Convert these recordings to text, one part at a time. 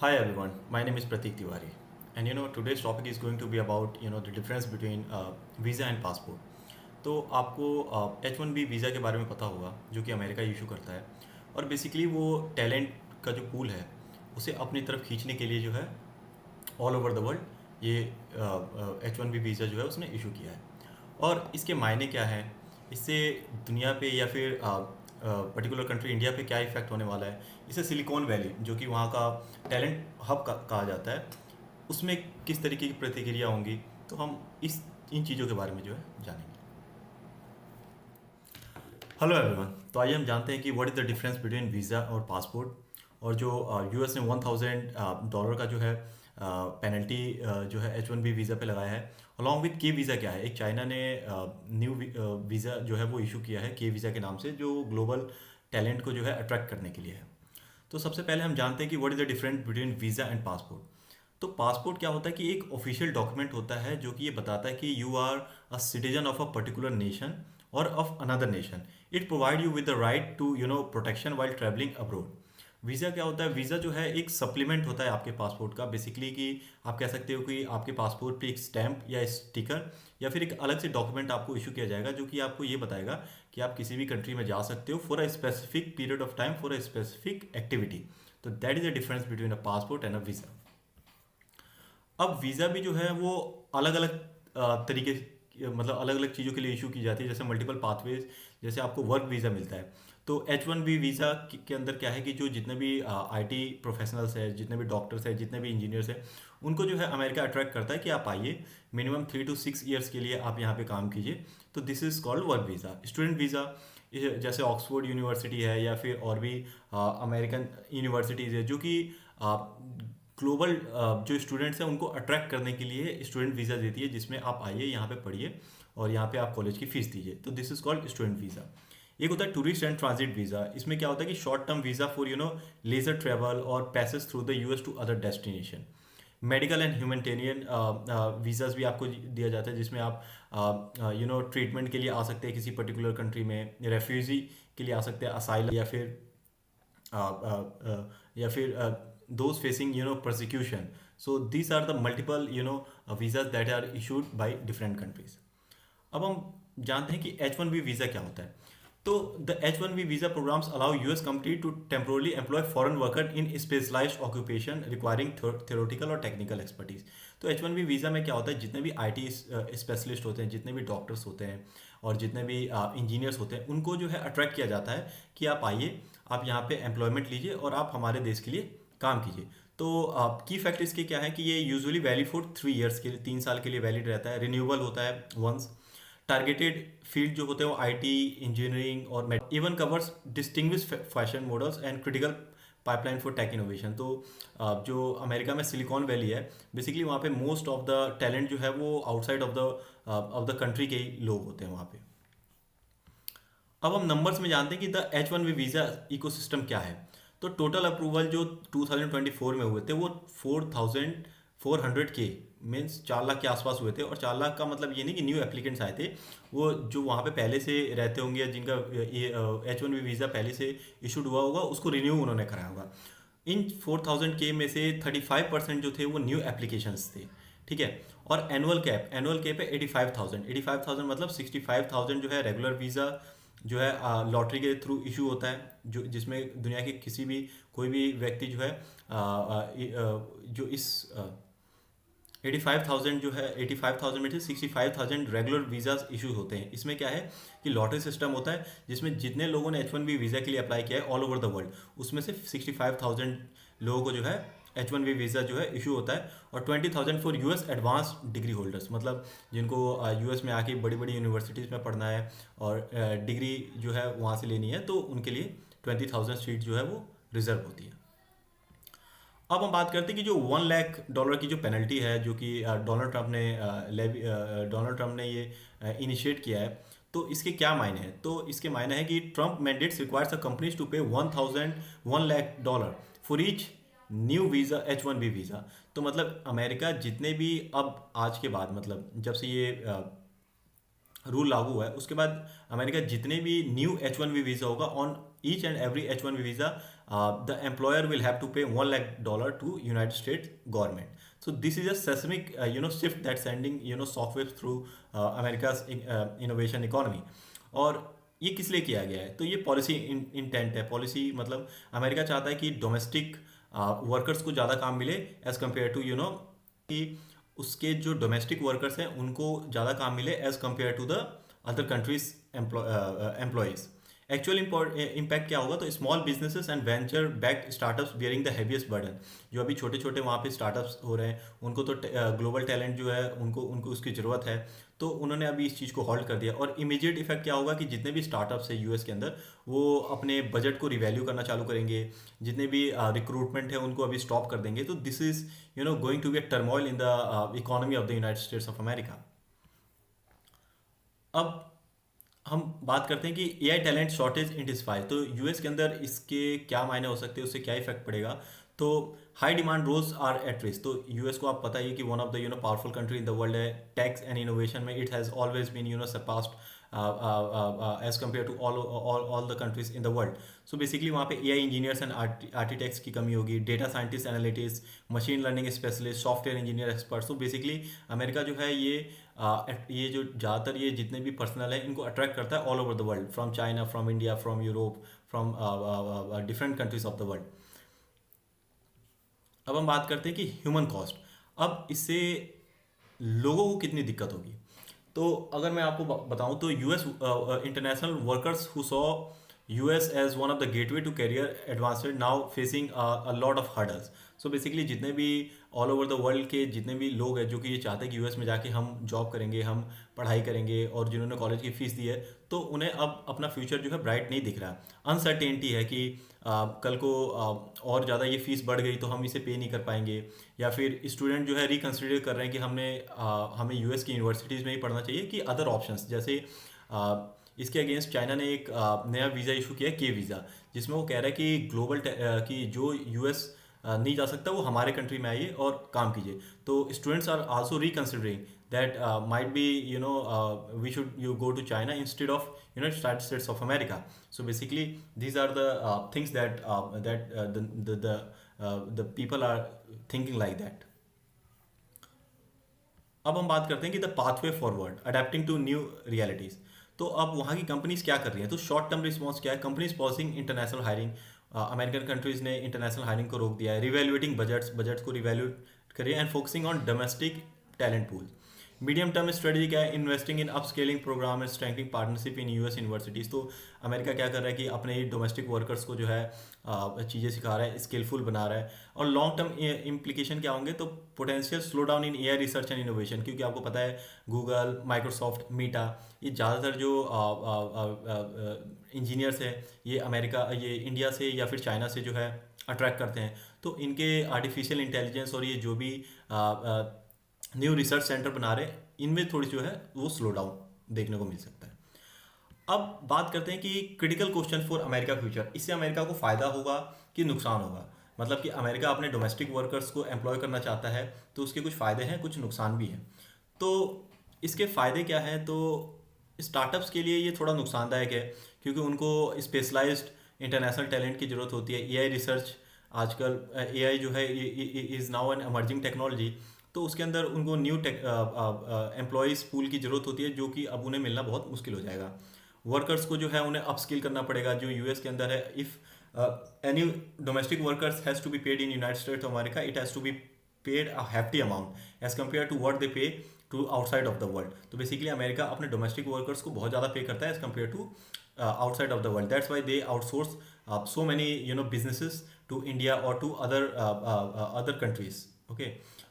Hi everyone, my name is Pratik Tiwari, and today's topic is going to be about the difference between visa and passport. तो आपको H1B visa के बारे में पता होगा जो कि अमेरिका इशू करता है और बेसिकली वो टैलेंट का जो पूल है उसे अपनी तरफ खींचने के लिए जो है ऑल ओवर द वर्ल्ड ये H1B वीज़ा जो है उसने इशू किया है। और इसके मायने क्या हैं, इससे दुनिया पे या फिर पर्टिकुलर कंट्री इंडिया पे क्या इफ़ेक्ट होने वाला है, इससे सिलिकॉन वैली जो कि वहाँ का टैलेंट हब कहा जाता है उसमें किस तरीके की प्रतिक्रिया होंगी, तो हम इस इन चीज़ों के बारे में जो है जानेंगे। हेलो एवरीवन, तो आइए हम जानते हैं कि what is the difference between visa और पासपोर्ट। और जो यूएस ने $1000 का जो है पेनल्टी जो है H1B वीज़ा पे लगाया है, अलॉन्ग विथ के वीज़ा क्या है, एक चाइना ने न्यू वीज़ा जो है वो इशू किया है के वीज़ा के नाम से, जो ग्लोबल टैलेंट को जो है अट्रैक्ट करने के लिए है। तो सबसे पहले हम जानते हैं कि what is the difference between visa and passport. तो पासपोर्ट क्या होता है कि एक ऑफिशियल डॉक्यूमेंट होता है जो कि ये बताता है कि you are a citizen of a particular nation और of another nation. It provide you with the right to protection while travelling abroad. Visa क्या होता है, वीज़ा जो है एक सप्लीमेंट होता है आपके पासपोर्ट का, बेसिकली कि आप कह सकते हो कि आपके पासपोर्ट पे एक स्टैंप या स्टिकर या फिर एक अलग से डॉक्यूमेंट आपको इशू किया जाएगा जो कि आपको ये बताएगा कि आप किसी भी कंट्री में जा सकते हो for a specific period of time for a specific activity. तो that is the difference between a passport and a visa. अब वीज़ा भी जो है वो अलग अलग तरीके, मतलब अलग अलग चीज़ों के लिए इशू की जाती है, जैसे मल्टीपल पाथवेज। जैसे आपको वर्क वीज़ा मिलता है, तो H1B वीज़ा के अंदर क्या है कि जो जितने भी आईटी प्रोफेशनल्स हैं, जितने भी डॉक्टर्स हैं, जितने भी इंजीनियर्स हैं, उनको जो है अमेरिका अट्रैक्ट करता है कि आप आइए, मिनिमम 3 to 6 ईयर्स के लिए आप यहाँ पे काम कीजिए। तो this is called work visa. Student visa जैसे ऑक्सफोर्ड यूनिवर्सिटी है या फिर और भी अमेरिकन यूनिवर्सिटीज़ है जो कि ग्लोबल जो स्टूडेंट्स हैं उनको अट्रैक्ट करने के लिए स्टूडेंट वीज़ा देती है, जिसमें आप आइए, यहाँ पे पढ़िए और यहाँ पे आप कॉलेज की फ़ीस दीजिए। तो this is called student visa. एक होता है टूरिस्ट एंड ट्रांजिट वीज़ा। इसमें क्या होता है कि short term visa for leisure travel और passage through the US to other destination. Medical and humanitarian visas भी आपको दिया जाता है, जिसमें आप ट्रीटमेंट के लिए आ सकते हैं किसी पर्टिकुलर कंट्री में, रेफ्यूजी के लिए आ सकते हैं, असाइलम या फिर those facing persecution. So these are the multiple visas that are issued by different countries. अब हम जानते हैं कि H1B वीज़ा क्या होता है। तो the H1B visa programs allow US company to temporarily employ foreign worker in specialized occupation requiring theoretical और टेक्निकल एक्सपर्टीज। तो H1B वीज़ा में क्या होता है, जितने भी आईटी स्पेशलिस्ट होते हैं, जितने भी डॉक्टर्स होते हैं और जितने भी इंजीनियर्स होते हैं, उनको जो है अट्रैक्ट किया जाता है कि आप आइए, आप यहाँ पे एम्प्लॉयमेंट लीजिए और आप हमारे देश के लिए काम कीजिए। तो की फैक्ट इसके क्या है कि ये यूजुअली वैलिड फॉर 3 ईयर्स के लिए, 3 साल के लिए वैलिड रहता है, रिन्यूएबल होता है वंस। टारगेटेड फील्ड जो होते हैं वो आईटी, इंजीनियरिंग और even covers distinguish fashion models and critical pipeline for tech innovation. तो जो अमेरिका में सिलिकॉन वैली है, बेसिकली वहाँ पे मोस्ट ऑफ द टैलेंट जो है वो आउटसाइड ऑफ द कंट्री के ही लोग होते हैं वहाँ पे। अब हम नंबर्स में जानते हैं कि द H1B वीज़ा इकोसिस्टम क्या है। तो टोटल अप्रूवल जो 2024 में हुए थे वो 4400 के, मीन्स 4 लाख के आसपास हुए थे। और 4 लाख का मतलब ये नहीं कि न्यू एप्लीकेंट्स आए थे, वो जो वहाँ पे पहले से रहते होंगे या जिनका H1B वीज़ा पहले से इशूड हुआ होगा उसको रिन्यू उन्होंने कराया होगा। इन 4000 के में से 35% जो थे वो न्यू एप्लीकेशंस थे, ठीक है। और एनुअल कैप है 85,000। 85,000 मतलब 65,000 जो है रेगुलर वीज़ा जो है लॉटरी के थ्रू इशू होता है, जो जिसमें दुनिया के किसी भी कोई भी व्यक्ति जो है जो इस 85,000 जो है 85,000 में से 65,000 रेगुलर वीज़ाज इशू होते हैं। इसमें क्या है कि लॉटरी सिस्टम होता है, जिसमें जितने लोगों ने H1B वीज़ा के लिए अप्लाई किया है ऑल ओवर द वर्ल्ड, उसमें से 65,000 लोगों को जो है H1B वीज़ा जो है इशू होता है। और 20,000 for US advance degree holders, मतलब जिनको यूएस में आके बड़ी बड़ी यूनिवर्सिटीज़ में पढ़ना है और डिग्री जो है वहाँ से लेनी है, तो उनके लिए 20,000 सीट जो है वो रिजर्व होती है। अब हम बात करते हैं कि जो $1 लाख की जो पेनल्टी है, जो कि डोनाल्ड ट्रंप ने ये इनिशिएट किया है, तो इसके क्या मायने हैं। तो इसके मायने हैं कि Trump mandates requires a companies to pay $1 lakh for each new visa H1B visa. तो मतलब अमेरिका जितने भी अब आज के बाद, मतलब जब से ये रूल लागू हुआ है उसके बाद, अमेरिका जितने भी न्यू H1B वीज़ा होगा, on each and every H1B visa the employer will have to pay $1 lakh to United States government. So this is a seismic shift that's sending shockwaves through America's innovation economy. और ये किस लिए किया गया है? तो ये पॉलिसी इंटेंट है. पॉलिसी मतलब अमेरिका चाहता है कि डोमेस्टिक वर्कर्स को ज़्यादा काम मिले एज कम्पेयर टू कि उसके जो डोमेस्टिक वर्कर्स हैं उनको ज़्यादा काम मिले as compare to the other countries employees. Actual impact क्या होगा? तो small businesses and venture backed startups bearing the heaviest burden. जो अभी छोटे छोटे वहाँ पे स्टार्टअप्स हो रहे हैं उनको तो ग्लोबल टैलेंट जो है उनको उनको उसकी ज़रूरत है. तो उन्होंने अभी इस चीज़ को होल्ड कर दिया. और इमीडिएट इफेक्ट क्या होगा कि जितने भी स्टार्टअप्स है यूएस के अंदर वो अपने बजट को रिवैल्यू करना चालू करेंगे. जितने भी रिक्रूटमेंट है उनको अभी स्टॉप कर देंगे. तो this is going to be a turmoil in the economy of the United States of America. अब हम बात करते हैं कि एआई टैलेंट शॉर्टेज इंटेंसिफाई. तो यूएस के अंदर इसके क्या मायने हो सकते हैं, उससे क्या इफेक्ट पड़ेगा? तो high demand roles are at risk. तो यूएस को आप पता ही है कि one of the powerful country in the world है. टेक्स एंड इनोवेशन में it has always been surpassed as compare to all the countries in the world. So basically वहाँ पे एआई इंजीनियर्स एंड आर्किटेक्ट्स की कमी होगी. Data scientist, analyst, machine learning specialist, software engineer expert. So basically America जो है ये जो ज़्यादातर ये जितने भी पर्सनल है इनको अट्रैक्ट करता है all over the world, from China, from India, from Europe, from different countries of the world. अब हम बात करते हैं कि ह्यूमन कॉस्ट. अब इससे लोगों को कितनी दिक्कत होगी? तो अगर मैं आपको बताऊं तो US international workers who saw US as one of the gateway to career advancement now facing a lot of hurdles. So basically जितने भी ऑल ओवर द वर्ल्ड के जितने भी लोग हैं जो कि ये चाहते हैं कि यूएस में जाके हम जॉब करेंगे, हम पढ़ाई करेंगे, और जिन्होंने कॉलेज की फ़ीस दी है तो उन्हें अब अपना फ्यूचर जो है ब्राइट नहीं दिख रहा. अनसर्टेनिटी है कि कल को और ज़्यादा ये फ़ीस बढ़ गई तो हम इसे पे नहीं कर पाएंगे. या फिर स्टूडेंट जो है रिकन्सिडर कर रहे हैं कि हमें यूएस की यूनिवर्सिटीज़ में ही पढ़ना चाहिए कि अदर ऑप्शंस. जैसे इसके अगेंस्ट चाइना ने एक नया वीज़ा इशू किया, के वीज़ा, जिसमें वो कह रहा है कि ग्लोबल कि जो यूएस नहीं जा सकता वो हमारे कंट्री में आइए और काम कीजिए. तो students are also reconsidering that might be we should you go to China instead of United States of America. So basically these are the things that the people are thinking like that. अब हम बात करते हैं कि the pathway forward adapting to new realities. तो अब वहाँ की कंपनीज क्या कर रही हैं? तो शॉर्ट टर्म रिस्पॉन्स क्या है? Companies pausing international hiring. American countries ने इंटरनेशनल हायरिंग को रोक दिया है. रिवैल्यूएटिंग बजट्स को रिवैल्यूएट करिए and focusing on domestic talent pool. Medium term strategy क्या है? Investing in upscaling program and strengthening partnership in US universities. तो अमेरिका क्या कर रहा है कि अपने डोमेस्टिक वर्कर्स को जो है चीज़ें सिखा रहा है, स्किलफुल बना रहा है. और लॉन्ग टर्म इम्प्लीकेशन क्या होंगे? तो potential slow down in AI research and innovation, क्योंकि आपको पता है गूगल, माइक्रोसॉफ्ट, मीटा, ये ज़्यादातर जो इंजीनियर्स है ये इंडिया से या फिर चाइना से जो है अट्रैक्ट करते हैं. तो इनके आर्टिफिशियल इंटेलिजेंस और ये जो भी न्यू रिसर्च सेंटर बना रहे हैं इनमें थोड़ी जो है वो स्लो डाउन देखने को मिल सकता है. अब बात करते हैं कि critical question for America future. इससे अमेरिका को फ़ायदा होगा कि नुकसान होगा? मतलब कि अमेरिका अपने डोमेस्टिक वर्कर्स को एम्प्लॉय करना चाहता है तो उसके कुछ फ़ायदे हैं, कुछ नुकसान भी हैं. तो इसके फ़ायदे क्या हैं? तो स्टार्टअप्स के लिए ये थोड़ा नुकसानदायक है क्योंकि उनको स्पेशलाइज्ड इंटरनेशनल टैलेंट की ज़रूरत होती है. एआई रिसर्च आजकल एआई जो है is now an emerging technology. तो उसके अंदर उनको न्यू एम्प्लॉयज़ पूल की ज़रूरत होती है जो कि अब उन्हें मिलना बहुत मुश्किल हो जाएगा. वर्कर्स को जो है उन्हें अपस्किल करना पड़ेगा जो यूएस के अंदर है. If any domestic workers has to be paid in United States of America it has to be paid a hefty amount as compare to what they pay to outside of the world. तो basically America अपने domestic workers को बहुत ज़्यादा pay करता है as compare to outside of the world. That's why they outsource so many businesses to India or to other countries. Okay.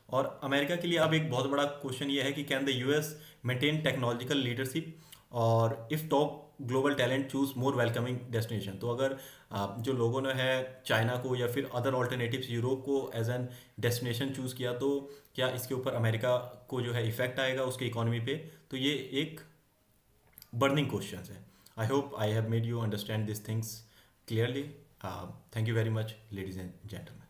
और America के लिए अब एक बहुत बड़ा क्वेश्चन ये है कि can the US maintain technological leadership और if top global talent choose more welcoming destination. तो अगर जो लोगों ने है चाइना को या फिर अदर ऑल्टरनेटिव्स यूरोप को एज एन डेस्टिनेशन चूज़ किया तो क्या इसके ऊपर अमेरिका को जो है इफेक्ट आएगा उसके इकोनॉमी पे? तो ये एक बर्निंग क्वेश्चन है. I hope I have made you understand these things clearly. Thank you very much, ladies and gentlemen.